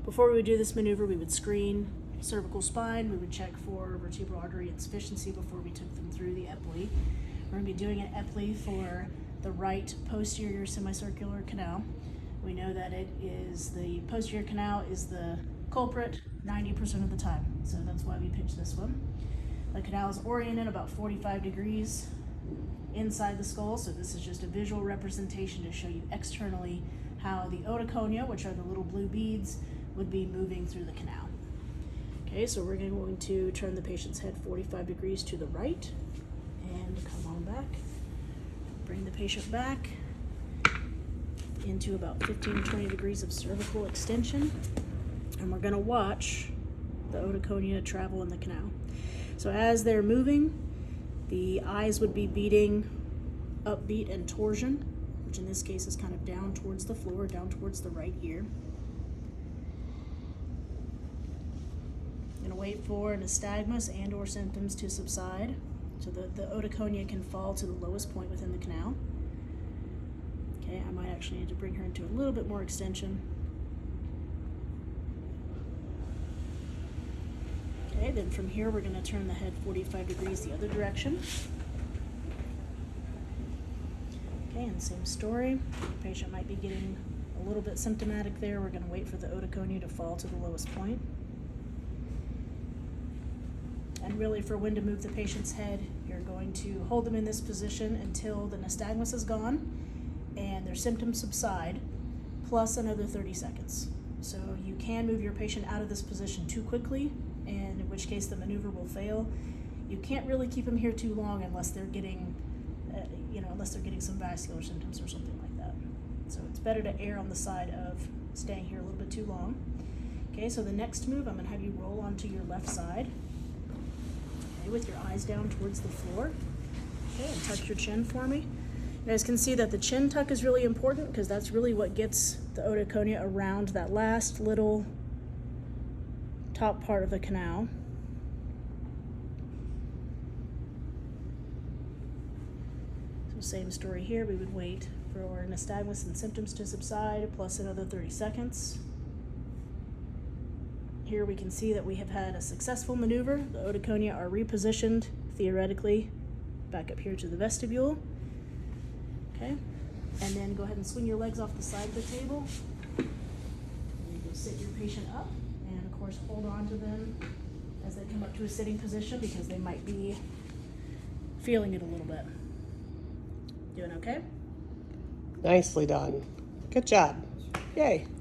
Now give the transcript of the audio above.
Before we would do this maneuver, we would screen cervical spine. We would check for vertebral artery insufficiency before we took them through the Epley. We're going to be doing an Epley for the right posterior semicircular canal. We know that the posterior canal is the culprit 90% of the time, so that's why we picked this one. The canal is oriented about 45 degrees inside the skull, so this is just a visual representation to show you externally how the otoconia, which are the little blue beads, would be moving through the canal. Okay, so we're going to turn the patient's head 45 degrees to the right and come on back. Bring the patient back into about 15-20 degrees of cervical extension, and we're going to watch the otoconia travel in the canal. So as they're moving, the eyes would be beating upbeat and torsion, which in this case is kind of down towards the floor, down towards the right ear. Going to wait for nystagmus and or symptoms to subside so that the otoconia can fall to the lowest point within the canal. Okay, I might actually need to bring her into a little bit more extension. Okay, then from here we're going to turn the head 45 degrees the other direction. Okay, and same story. The patient might be getting a little bit symptomatic there. We're going to wait for the otoconia to fall to the lowest point. And really, for when to move the patient's head, you're going to hold them in this position until the nystagmus is gone and their symptoms subside, plus another 30 seconds. So you can move your patient out of this position too quickly, and in which case the maneuver will fail. You can't really keep them here too long unless they're getting, some vascular symptoms or something like that. So it's better to err on the side of staying here a little bit too long. Okay, so the next move, I'm going to have you roll onto your left side. Okay, with your eyes down towards the floor. Okay, and tuck your chin for me. You guys can see that the chin tuck is really important because that's really what gets the otoconia around that last little top part of the canal. So same story here, we would wait for nystagmus and symptoms to subside, plus another 30 seconds. Here we can see that we have had a successful maneuver. The otoconia are repositioned, theoretically, back up here to the vestibule. Okay, and then go ahead and swing your legs off the side of the table. And then go sit your patient up, and of course hold on to them as they come up to a sitting position because they might be feeling it a little bit. Doing okay? Nicely done. Good job. Yay.